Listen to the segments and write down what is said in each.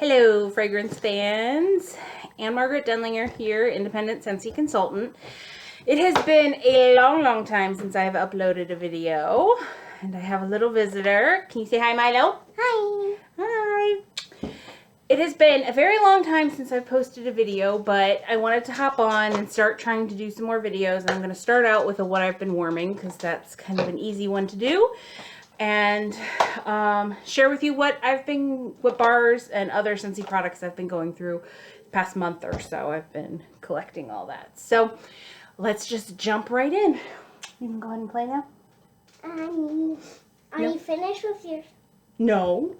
Hello, fragrance fans. Anne Margaret Denlinger here, independent Scentsy consultant. It has been a long time since I've uploaded a video, and I have a little visitor. Can you say hi, Milo? Hi. Hi. It has been a very long time since I've posted a video, but I wanted to hop on and start trying to do some more videos. And I'm going to start out with a what I've been warming, because that's kind of an easy one to do, and share with you what bars and other Scentsy products I've been going through the past month or so. I've been collecting all that. So let's just jump right in. You can go ahead and play now. Are you finished with your... No.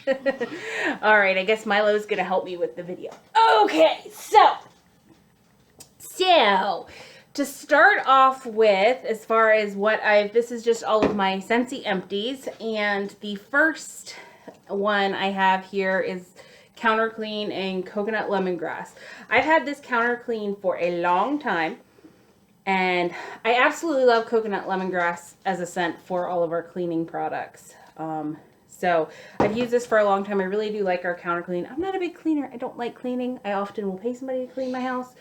All right, I guess Milo's gonna help me with the video. Okay, so to start off with, as far as this is just all of my Scentsy empties, and the first one I have here is Counter Clean and Coconut Lemongrass. I've had this Counter Clean for a long time, and I absolutely love Coconut Lemongrass as a scent for all of our cleaning products. So I've used this for a long time. I really do like our Counter Clean. I'm not a big cleaner. I don't like cleaning. I often will pay somebody to clean my house.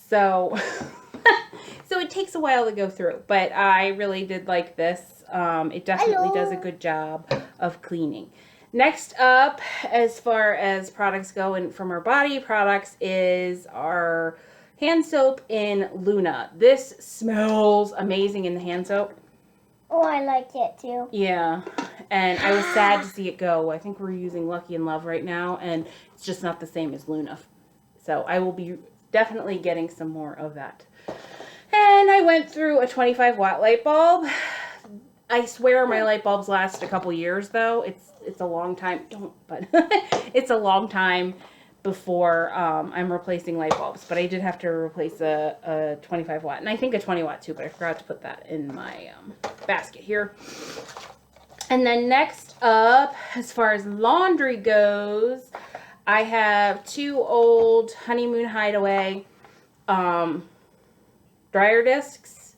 So, so it takes a while to go through. But I really did like this. It definitely does a good job of cleaning. Next up, as far as products go and from our body products, is our hand soap in Luna. This smells amazing in the hand soap. Oh, I like it too. Yeah, and I was sad to see it go. I think we're using Lucky in Love right now, and it's just not the same as Luna. So I will be definitely getting some more of that. And I went through a 25-watt light bulb. I swear my light bulbs last a couple years, though. It's a long time. It's a long time before I'm replacing light bulbs. But I did have to replace a 25-watt, and I think a 20-watt too, but I forgot to put that in my basket here. And then next up, as far as laundry goes, I have two old Honeymoon Hideaway dryer discs.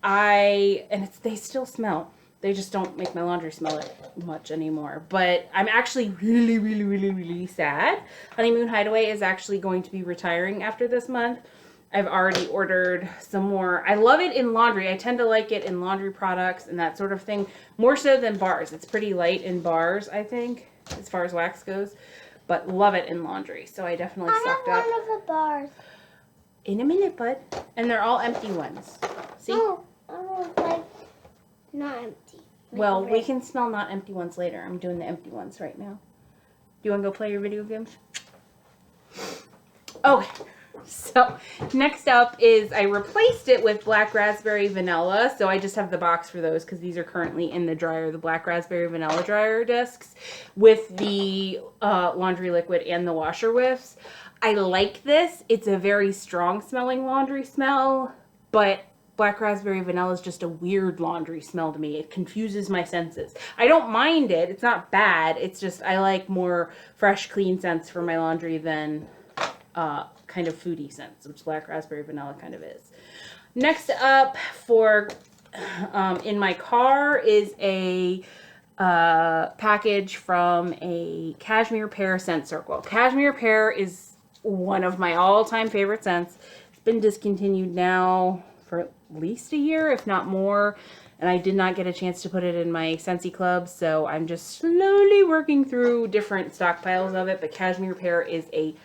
They still smell. They just don't make my laundry smell it much anymore. But I'm actually really sad. Honeymoon Hideaway is actually going to be retiring after this month. I've already ordered some more. I love it in laundry. I tend to like it in laundry products and that sort of thing, more so than bars. It's pretty light in bars, I think, as far as wax goes. But love it in laundry. So I definitely stocked up. I have one of the bars. In a minute, bud. And they're all empty ones. See? No, I want like not empty. Well, we can smell not empty ones later. I'm doing the empty ones right now. Do you want to go play your video games? Okay. So next up is I replaced it with Black Raspberry Vanilla. So I just have the box for those because these are currently in the dryer, the Black Raspberry Vanilla dryer discs with the laundry liquid and the washer whiffs. I like this. It's a very strong smelling laundry smell, but Black Raspberry Vanilla is just a weird laundry smell to me. It confuses my senses. I don't mind it. It's not bad. It's just I like more fresh, clean scents for my laundry than kind of foodie scents, which Black Raspberry Vanilla kind of is. Next up for in my car is a package from a Cashmere Pair scent circle. Cashmere Pair is one of my all-time favorite scents. It's been discontinued now for at least a year, if not more, and I did not get a chance to put it in my Scentsy Club, so I'm just slowly working through different stockpiles of it. But Cashmere Pair is a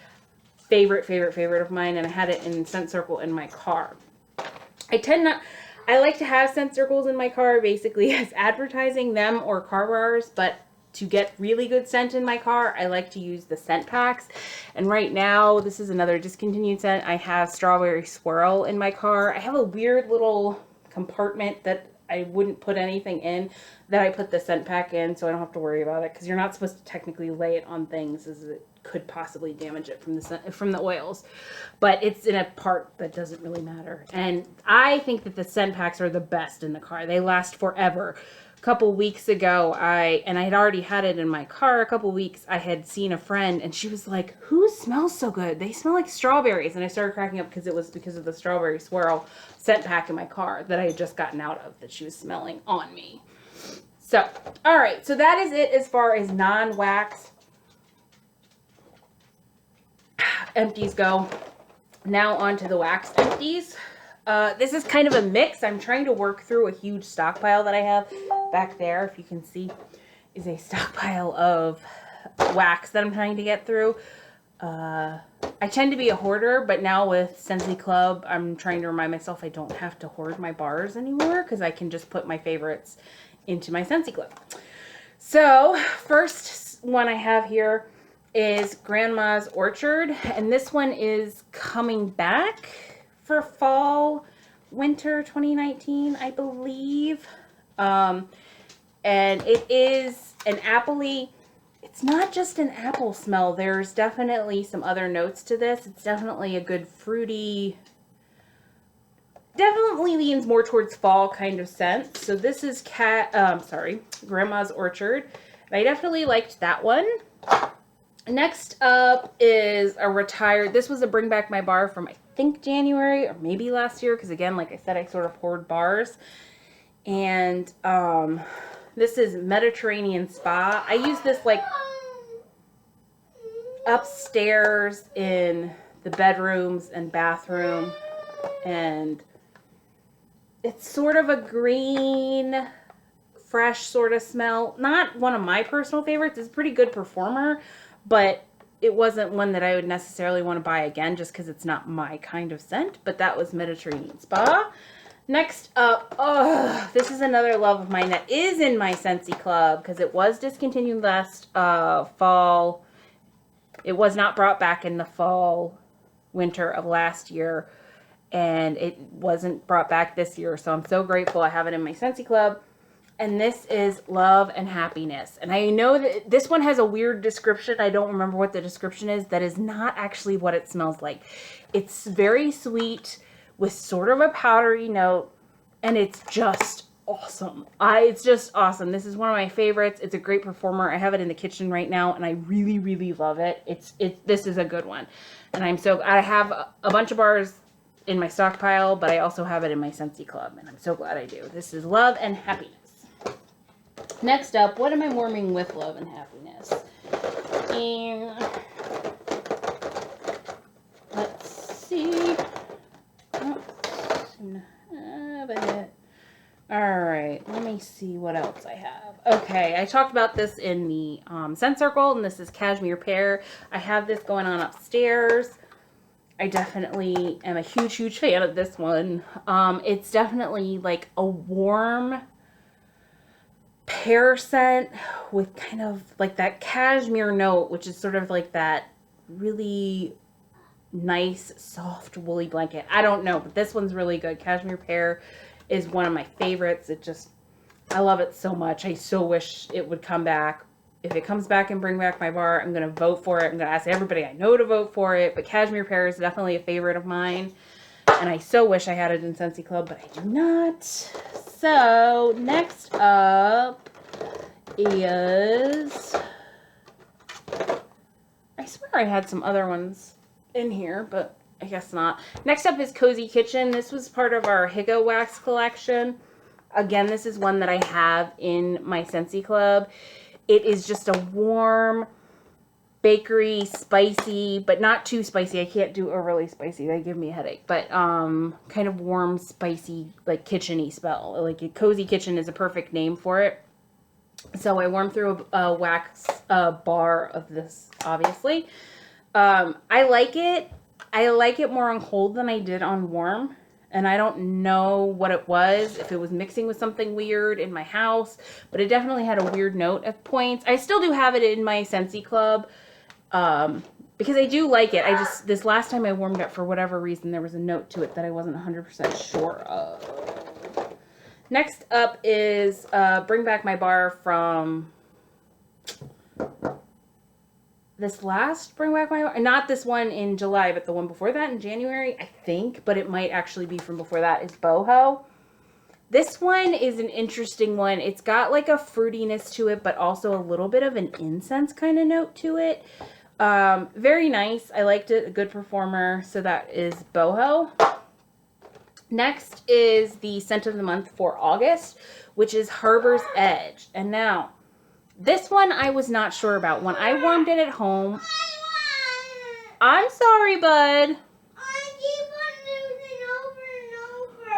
favorite of mine, and I had it in Scent Circle in my car. I like to have Scent Circles in my car basically as advertising them or car bars, but to get really good scent in my car, I like to use the scent packs. And right now, this is another discontinued scent. I have Strawberry Swirl in my car. I have a weird little compartment that I wouldn't put anything in that I put the scent pack in, so I don't have to worry about it, because you're not supposed to technically lay it on things, as it could possibly damage it from the oils. But it's in a part that doesn't really matter. And I think that the scent packs are the best in the car. They last forever. A couple weeks ago, I had already had it in my car a couple weeks. I had seen a friend, and she was like, "Who smells so good? They smell like strawberries." And I started cracking up because it was because of the Strawberry Swirl scent pack in my car that I had just gotten out of that she was smelling on me. So, all right. So that is it as far as non-wax empties go. Now on to the wax empties. This is kind of a mix. I'm trying to work through a huge stockpile that I have back there. If you can see, is a stockpile of wax that I'm trying to get through. I tend to be a hoarder, but now with Scentsy Club, I'm trying to remind myself I don't have to hoard my bars anymore because I can just put my favorites into my Scentsy Club. So, first one I have here is Grandma's Orchard, and this one is coming back for fall, winter 2019, I believe. And it is an appley. It's not just an apple smell. There's definitely some other notes to this. It's definitely a good fruity, definitely leans more towards fall kind of scent. So this is Grandma's Orchard. And I definitely liked that one. Next up is a retired, this was a Bring Back My Bar from I think January or maybe last year. Because again, like I said, I sort of hoard bars. And this is Mediterranean Spa. I use this like upstairs in the bedrooms and bathroom, and it's sort of a green, fresh sort of smell. Not one of my personal favorites. It's a pretty good performer, but it wasn't one that I would necessarily want to buy again just because it's not my kind of scent. But that was Mediterranean Spa. Next up, this is another love of mine that is in my Scentsy Club because it was discontinued last fall. It was not brought back in the fall, winter of last year, and it wasn't brought back this year. So I'm so grateful I have it in my Scentsy Club. And this is Love and Happiness. And I know that this one has a weird description. I don't remember what the description is. That is not actually what it smells like. It's very sweet with sort of a powdery note, and it's just awesome. It's just awesome. This is one of my favorites. It's a great performer. I have it in the kitchen right now, and I really, really love it. This is a good one. And I have a bunch of bars in my stockpile, but I also have it in my Scentsy Club, and I'm so glad I do. This is Love and Happiness. Next up, what am I warming with Love and Happiness? And let's see. Alright, let me see what else I have. Okay, I talked about this in the scent circle, and this is Cashmere Pair. I have this going on upstairs. I definitely am a huge, huge fan of this one. It's definitely like a warm pear scent with kind of like that cashmere note, which is sort of like that really nice, soft, woolly blanket. I don't know, but this one's really good. Cashmere Pair is one of my favorites. I love it so much. I so wish it would come back. If it comes back and Bring Back My Bar, I'm going to vote for it. I'm going to ask everybody I know to vote for it. But Cashmere Pair is definitely a favorite of mine. And I so wish I had it in Scentsy Club, but I do not. So, next up is... I swear I had some other ones in here, but I guess not. Next up is Cozy Kitchen. This was part of our Higo Wax collection. Again, this is one that I have in my Scentsy Club. It is just a warm, bakery, spicy, but not too spicy. I can't do overly spicy. They give me a headache. But kind of warm, spicy, like kitchen-y smell. Like a Cozy Kitchen is a perfect name for it. So I warmed through a wax bar of this, obviously. I like it. I like it more on cold than I did on warm. And I don't know what it was, if it was mixing with something weird in my house. But it definitely had a weird note at points. I still do have it in my Scentsy Club. Because I do like it. This last time I warmed it, for whatever reason, there was a note to it that I wasn't 100% sure of. Next up is Bring Back My Bar from... this last Bring Back My Bar, not this one in July, but the one before that in January, I think, but it might actually be from before that, is Boho. This one is an interesting one. It's got like a fruitiness to it, but also a little bit of an incense kind of note to it. Very nice. I liked it. A good performer. So that is Boho. Next is the scent of the month for August, which is Harbor's Edge. And now, this one I was not sure about. When I warmed it at home, I'm sorry, bud. I keep on losing over and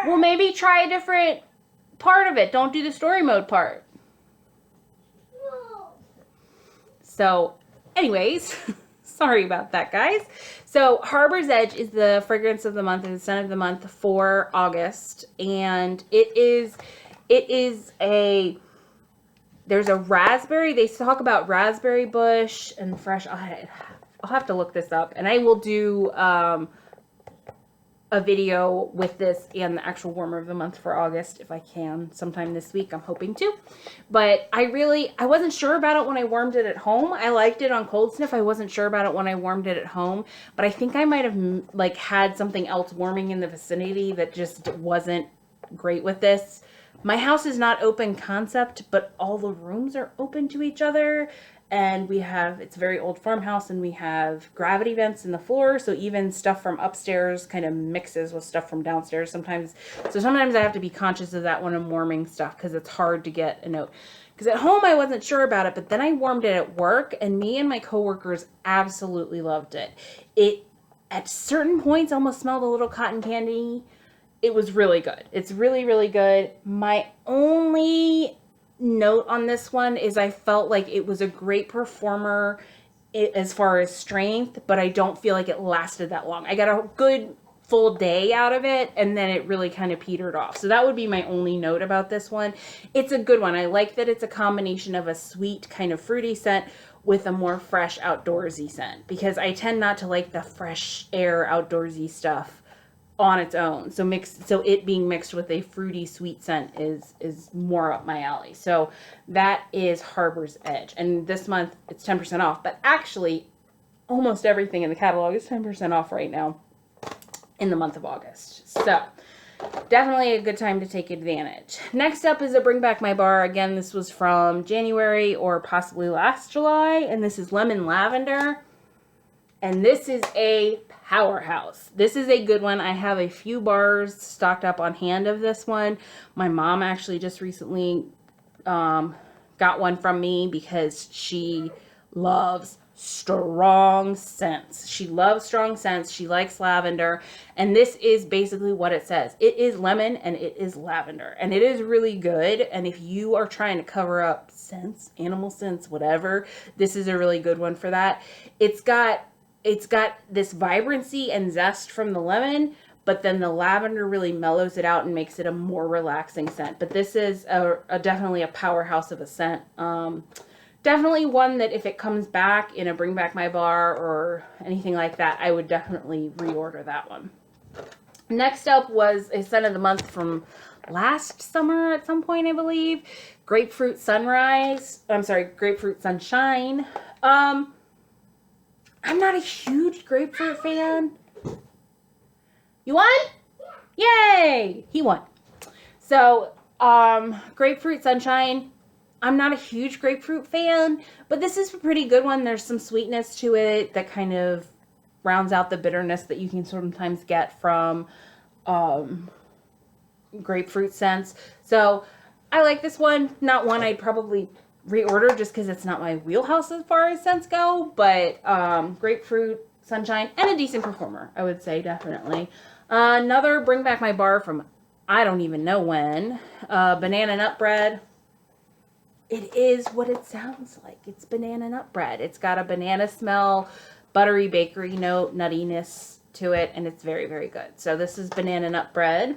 over. Well, maybe try a different part of it. Don't do the story mode part. No. So, anyways, sorry about that, guys. So, Harbor's Edge is the fragrance of the month and the scent of the month for August, and there's a raspberry. They talk about raspberry bush and fresh. I'll have to look this up, and I will do a video with this and the actual warmer of the month for August if I can sometime this week. I'm hoping to. But I wasn't sure about it when I warmed it at home. I liked it on cold sniff. I wasn't sure about it when I warmed it at home, but I think I might have like had something else warming in the vicinity that just wasn't great with this. My house is not open concept, but all the rooms are open to each other. And it's a very old farmhouse, and we have gravity vents in the floor. So even stuff from upstairs kind of mixes with stuff from downstairs sometimes. So sometimes I have to be conscious of that when I'm warming stuff, because it's hard to get a note. Because at home I wasn't sure about it, but then I warmed it at work, and me and my coworkers absolutely loved it. It, at certain points, almost smelled a little cotton candy. It was really good. It's really, really good. My only note on this one is I felt like it was a great performer as far as strength, but I don't feel like it lasted that long. I got a good full day out of it, and then it really kind of petered off. So that would be my only note about this one. It's a good one. I like that it's a combination of a sweet kind of fruity scent with a more fresh outdoorsy scent, because I tend not to like the fresh air outdoorsy stuff on its own. So it being mixed with a fruity sweet scent is more up my alley. So that is Harbor's Edge. And this month it's 10% off, but actually almost everything in the catalog is 10% off right now in the month of August. So definitely a good time to take advantage. Next up is a Bring Back My Bar. Again, this was from January or possibly last July, and this is Lemon Lavender. And this is a powerhouse. This is a good one. I have a few bars stocked up on hand of this one. My mom actually just recently got one from me because she loves strong scents. She loves strong scents. She likes lavender. And this is basically what it says. It is lemon and it is lavender. And it is really good. And if you are trying to cover up scents, animal scents, whatever, this is a really good one for that. It's got this vibrancy and zest from the lemon, but then the lavender really mellows it out and makes it a more relaxing scent. But this is definitely a powerhouse of a scent. Definitely one that if it comes back in a Bring Back My Bar or anything like that, I would definitely reorder that one. Next up was a scent of the month from last summer at some point, I believe. Grapefruit Sunshine. I'm not a huge grapefruit fan. You won? Yeah. Yay! He won. So, Grapefruit Sunshine. I'm not a huge grapefruit fan, but this is a pretty good one. There's some sweetness to it that kind of rounds out the bitterness that you can sometimes get from grapefruit scents. So, I like this one. Not one I'd probably reorder just because it's not my wheelhouse as far as scents go, but Grapefruit Sunshine and a decent performer, I would say, definitely. Another Bring Back My Bar from I don't even know when. Banana nut bread. It is what it sounds like. It's banana nut bread. It's got a banana smell, buttery bakery note, nuttiness to it, and it's very, very good. So this is banana nut bread.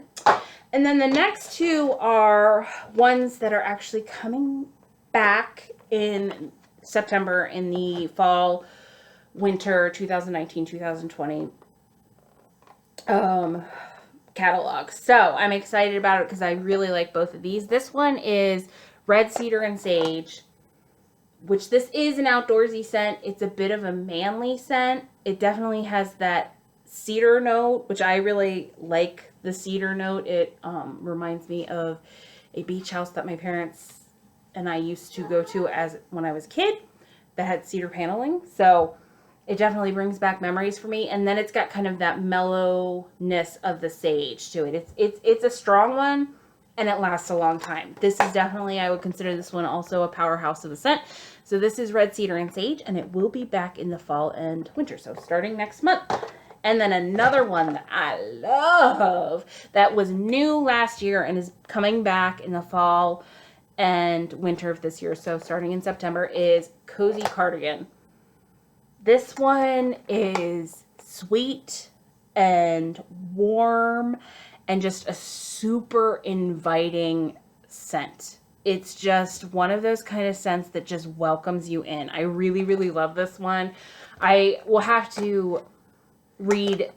And then the next two are ones that are actually coming back in September in the fall, winter 2019-2020 catalog. So I'm excited about it because I really like both of these. This one is Red Cedar and Sage, which this is an outdoorsy scent. It's a bit of a manly scent. It definitely has that cedar note, which I really like the cedar note. It reminds me of a beach house that my parents and I used to go to when I was a kid that had cedar paneling. So it definitely brings back memories for me. And then it's got kind of that mellowness of the sage to it. It's a strong one and it lasts a long time. This is definitely, I would consider this one also a powerhouse of a scent. So this is Red Cedar and Sage, and it will be back in the fall and winter, so starting next month. And then another one that I love that was new last year and is coming back in the fall and winter of this year, so starting in September, is Cozy Cardigan. This one is sweet and warm and just a super inviting scent. It's just one of those kind of scents that just welcomes you in. I really, really love this one. I will have to read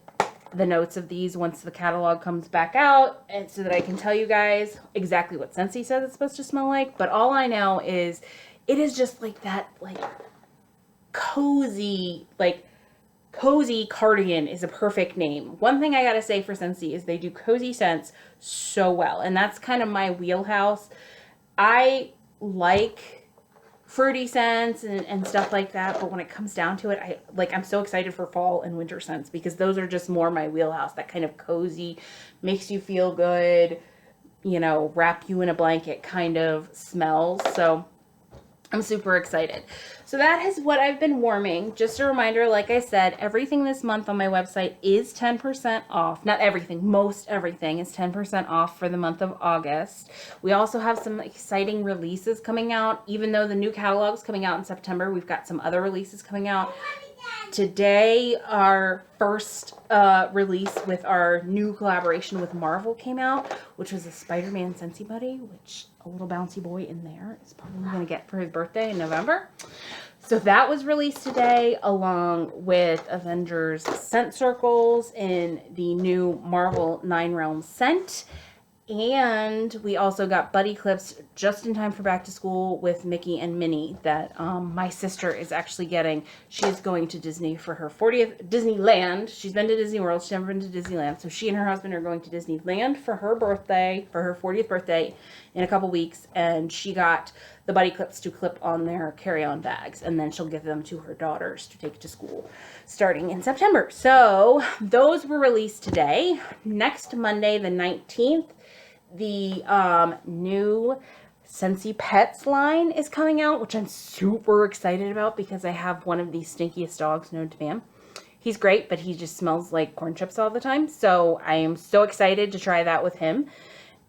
the notes of these once the catalog comes back out, and so that I can tell you guys exactly what Scentsy says it's supposed to smell like. But all I know is it is just like that, like cozy cardigan is a perfect name. One thing I gotta say for Scentsy is they do cozy scents so well, and that's kind of my wheelhouse. I like fruity scents and stuff like that, but when it comes down to it, I'm so excited for fall and winter scents because those are just more my wheelhouse. That kind of cozy, makes you feel good, you know, wrap you in a blanket kind of smells. So I'm super excited. So that is what I've been warming. Just a reminder, like I said, everything this month on my website is 10% off. Not everything, most everything is 10% off for the month of August. We also have some exciting releases coming out. Even though the new catalog's coming out in September, we've got some other releases coming out. Today, our first release with our new collaboration with Marvel came out, which was a Spider-Man Scentsy Buddy, which a little bouncy boy in there is probably going to get for his birthday in November. So that was released today, along with Avengers scent circles in the new Marvel 9 Realms scent. And we also got buddy clips just in time for back to school with Mickey and Minnie that my sister is actually getting. She's going to Disney for her 40th, Disneyland. She's been to Disney World. She's never been to Disneyland. So she and her husband are going to Disneyland for her birthday, for her 40th birthday in a couple weeks. And she got the buddy clips to clip on their carry-on bags. And then she'll give them to her daughters to take to school starting in September. So those were released today. Next Monday, the 19th, the new Scentsy Pets line is coming out, which I'm super excited about because I have one of the stinkiest dogs known to man. He's great, but he just smells like corn chips all the time. So I am so excited to try that with him.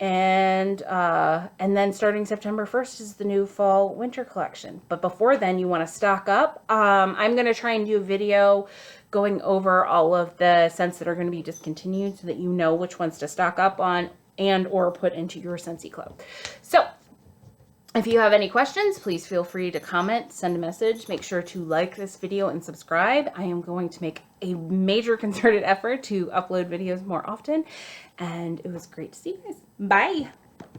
And then starting September 1st is the new fall winter collection. But before then, you want to stock up. I'm going to try and do a video going over all of the scents that are going to be discontinued so that you know which ones to stock up on and or put into your Scentsy Club. So if you have any questions, please feel free to comment, send a message. Make sure to like this video and subscribe. I am going to make a major concerted effort to upload videos more often. And it was great to see you guys. Bye.